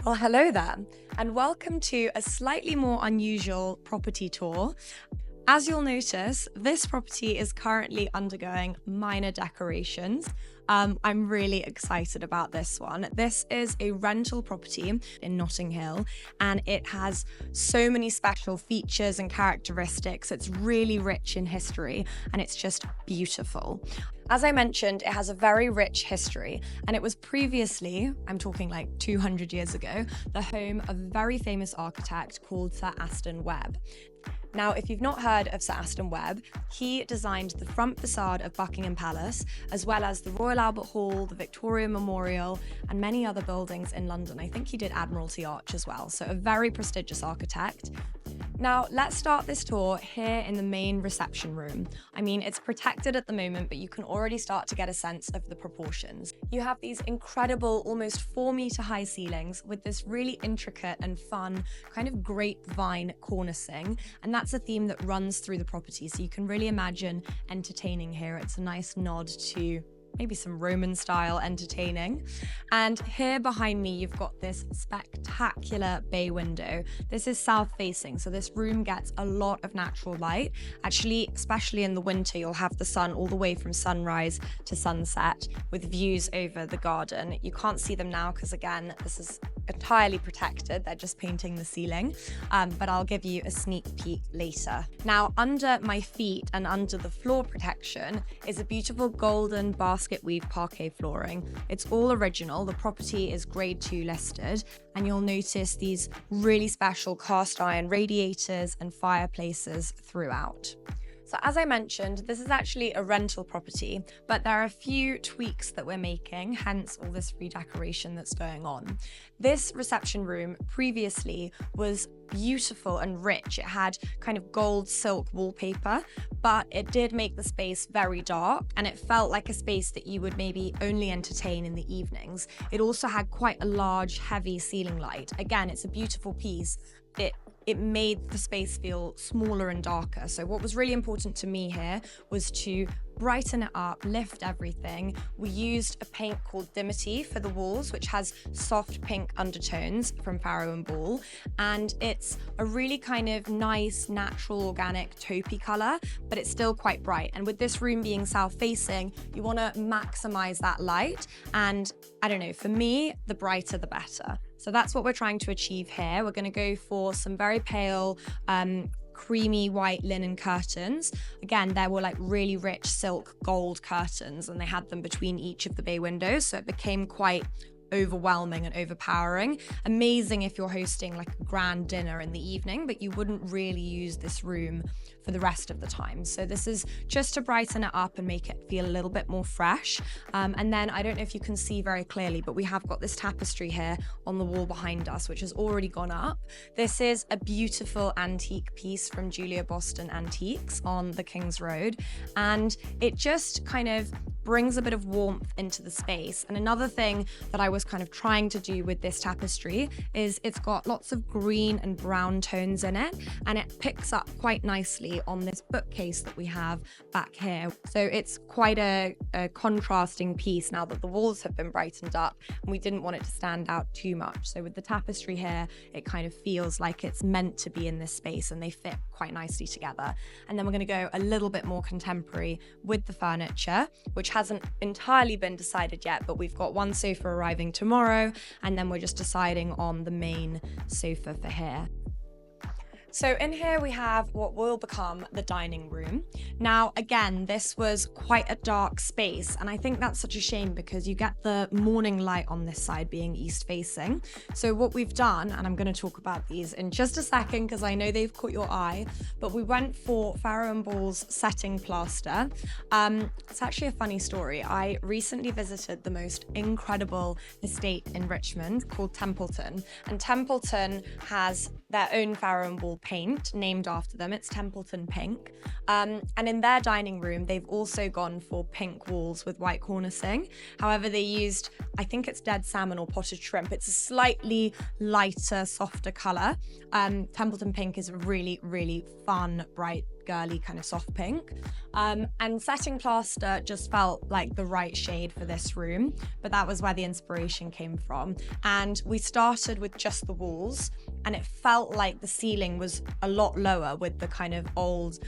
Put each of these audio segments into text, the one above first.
Well, hello there, and welcome to a slightly more unusual property tour. As you'll notice, this property is currently undergoing minor decorations. I'm really excited about this one. This is a rental property in Notting Hill, and it has so many special features and characteristics. It's really rich in history, and it's just beautiful. As I mentioned, it has a very rich history, and it was previously, I'm talking like 200 years ago, the home of a very famous architect called Sir Aston Webb. Now, if you've not heard of Sir Aston Webb, he designed the front facade of Buckingham Palace, as well as the Royal Albert Hall, the Victoria Memorial, and many other buildings in London. I think he did Admiralty Arch as well, so a very prestigious architect. Now, let's start this tour here in the main reception room. I mean, it's protected at the moment, but you can already start to get a sense of the proportions. You have these incredible, almost 4-meter high ceilings with this really intricate and fun kind of grapevine cornicing, and that's a theme that runs through the property, so you can really imagine entertaining here. It's a nice nod to maybe some Roman style entertaining. And here behind me, you've got this spectacular bay window. This is south facing, so this room gets a lot of natural light. Actually, especially in the winter, you'll have the sun all the way from sunrise to sunset with views over the garden. You can't see them now because, again, this is entirely protected. They're just painting the ceiling, but I'll give you a sneak peek later. Now, under my feet and under the floor protection is a beautiful golden basket weave parquet flooring. It's all original. The property is grade 2 listed, and you'll notice these really special cast iron radiators and fireplaces throughout. So as I mentioned, this is actually a rental property, but there are a few tweaks that we're making, hence all this redecoration that's going on. This reception room previously was beautiful and rich. It had kind of gold silk wallpaper, but it did make the space very dark, and it felt like a space that you would maybe only entertain in the evenings. It also had quite a large, heavy ceiling light. Again, it's a beautiful piece. It made the space feel smaller and darker. So what was really important to me here was to brighten it up, lift everything. We used a paint called Dimity for the walls, which has soft pink undertones from Farrow and Ball. And it's a really kind of nice, natural, organic taupey color, but it's still quite bright. And with this room being south facing, you want to maximize that light. And I don't know, for me, the brighter, the better. So that's what we're trying to achieve here. We're going to go for some very pale, creamy white linen curtains. Again, there were like really rich silk gold curtains, and they had them between each of the bay windows, so it became quite overwhelming and overpowering. Amazing if you're hosting like a grand dinner in the evening, but you wouldn't really use this room for the rest of the time. So this is just to brighten it up and make it feel a little bit more fresh. And then I don't know if you can see very clearly, but we have got this tapestry here on the wall behind us, which has already gone up. This is a beautiful antique piece from Julia Boston Antiques on the King's Road, and it just kind of brings a bit of warmth into the space. And another thing that I was kind of trying to do with this tapestry is it's got lots of green and brown tones in it, and it picks up quite nicely on this bookcase that we have back here. So it's quite a contrasting piece now that the walls have been brightened up, and we didn't want it to stand out too much. So with the tapestry here, it kind of feels like it's meant to be in this space, and they fit quite nicely together. And then we're going to go a little bit more contemporary with the furniture, which hasn't entirely been decided yet, but we've got one sofa arriving tomorrow, and then we're just deciding on the main sofa for here. So in here we have what will become the dining room. Now, again, this was quite a dark space, and I think that's such a shame because you get the morning light on this side being east facing. So what we've done, and I'm going to talk about these in just a second because I know they've caught your eye, but we went for Farrow and Ball's setting plaster. It's actually a funny story. I recently visited the most incredible estate in Richmond called Templeton, and Templeton has their own Farrow and Ball paint named after them. It's Templeton Pink. And in their dining room, they've also gone for pink walls with white cornicing. However, they used, I think it's dead salmon or potted shrimp. It's a slightly lighter, softer color. Templeton Pink is a really, really fun, bright girly kind of soft pink. And setting plaster just felt like the right shade for this room, but that was where the inspiration came from. And we started with just the walls, and it felt like the ceiling was a lot lower with the kind of old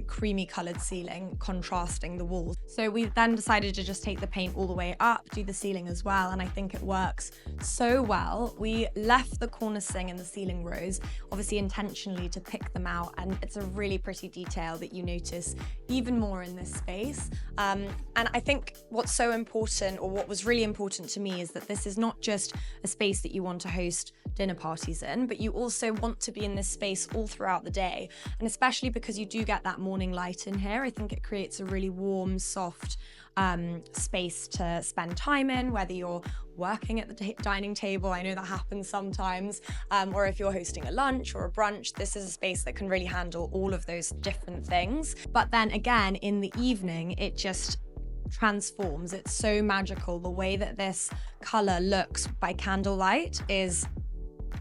creamy coloured ceiling contrasting the walls. So we then decided to just take the paint all the way up, do the ceiling as well, and I think it works so well. We left the cornicing and the ceiling rose, obviously intentionally to pick them out, and it's a really pretty detail that you notice even more in this space. And I think what's so important, or what was really important to me, is that this is not just a space that you want to host dinner parties in, but you also want to be in this space all throughout the day. And especially because you do get that morning light in here, I think it creates a really warm, soft space to spend time in, whether you're working at the dining table, I know that happens sometimes, or if you're hosting a lunch or a brunch. This is a space that can really handle all of those different things. But then again, in the evening, it just transforms. It's so magical. The way that this color looks by candlelight is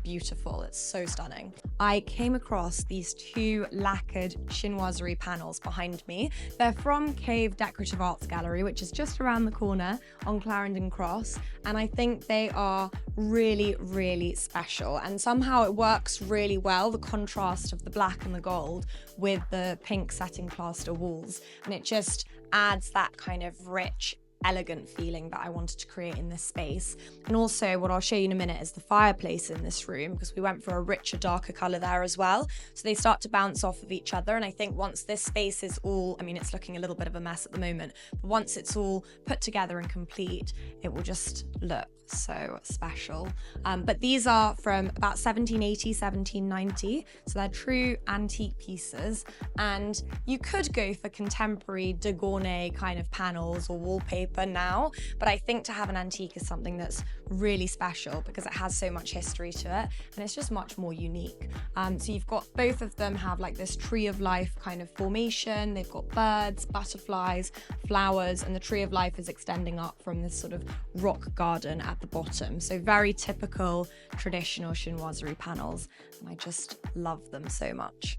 beautiful. It's so stunning. I came across these two lacquered chinoiserie panels behind me. They're from Cave Decorative Arts Gallery, which is just around the corner on Clarendon Cross, and I think they are really, really special, and somehow it works really well, the contrast of the black and the gold with the pink setting plaster walls, and it just adds that kind of rich, elegant feeling that I wanted to create in this space. And also what I'll show you in a minute is the fireplace in this room, because we went for a richer, darker color there as well. So they start to bounce off of each other. And I think once this space is all, I mean, it's looking a little bit of a mess at the moment, but once it's all put together and complete, it will just look so special. But these are from about 1780, 1790. So they're true antique pieces. And you could go for contemporary de Gournay kind of panels or wallpaper now, but I think to have an antique is something that's really special because it has so much history to it, and it's just much more unique. So you've got, both of them have like this tree of life kind of formation. They've got birds, butterflies, flowers, and the tree of life is extending up from this sort of rock garden at the bottom. So very typical traditional chinoiserie panels, and I just love them so much.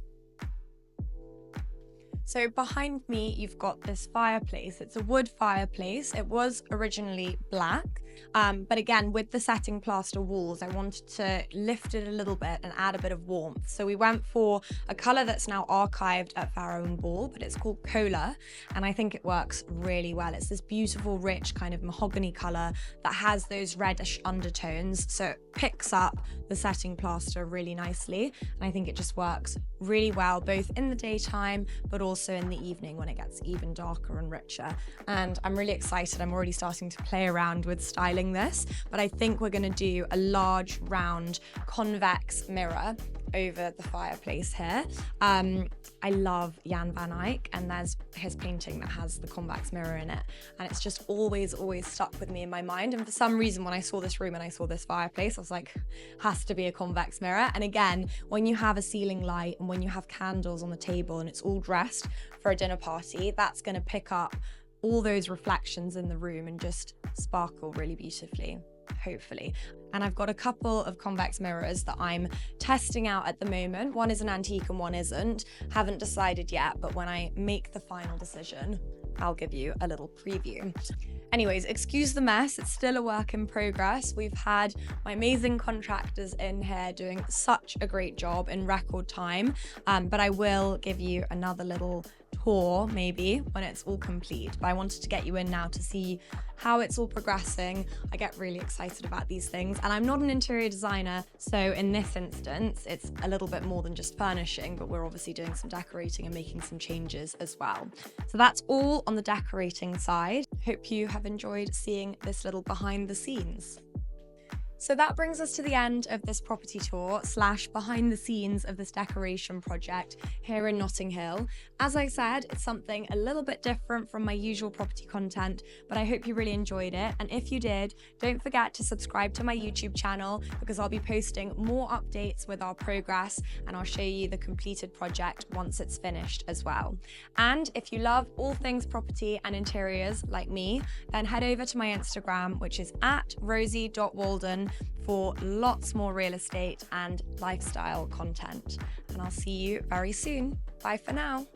So behind me, you've got this fireplace. It's a wood fireplace. It was originally black, but again, with the setting plaster walls, I wanted to lift it a little bit and add a bit of warmth. So we went for a color that's now archived at Farrow & Ball, but it's called Cola, and I think it works really well. It's this beautiful, rich kind of mahogany color that has those reddish undertones, so it picks up the setting plaster really nicely, and I think it just works really well, both in the daytime, but also in the evening when it gets even darker and richer. And I'm really excited. I'm already starting to play around with styling this, but I think we're going to do a large round convex mirror over the fireplace here. I love Jan van Eyck, and there's his painting that has the convex mirror in it, and it's just always stuck with me in my mind. And for some reason, when I saw this room and I saw this fireplace, I was like, has to be a convex mirror. And again, when you have a ceiling light and when you have candles on the table and it's all dressed for a dinner party, that's going to pick up all those reflections in the room and just sparkle really beautifully, hopefully. And I've got a couple of convex mirrors that I'm testing out at the moment. One is an antique and one isn't. Haven't decided yet, but when I make the final decision, I'll give you a little preview. Anyways, excuse the mess, it's still a work in progress. We've had my amazing contractors in here doing such a great job in record time, but I will give you another little tour maybe when it's all complete. But I wanted to get you in now to see how it's all progressing. I get really excited about these things, and I'm not an interior designer, so in this instance it's a little bit more than just furnishing, but we're obviously doing some decorating and making some changes as well. So that's all on the decorating side. Hope you have enjoyed seeing this little behind the scenes. So that brings us to the end of this property tour / behind the scenes of this decoration project here in Notting Hill. As I said, it's something a little bit different from my usual property content, but I hope you really enjoyed it. And if you did, don't forget to subscribe to my YouTube channel, because I'll be posting more updates with our progress, and I'll show you the completed project once it's finished as well. And if you love all things property and interiors like me, then head over to my Instagram, which is @rosie.walden, for lots more real estate and lifestyle content. And I'll see you very soon. Bye for now.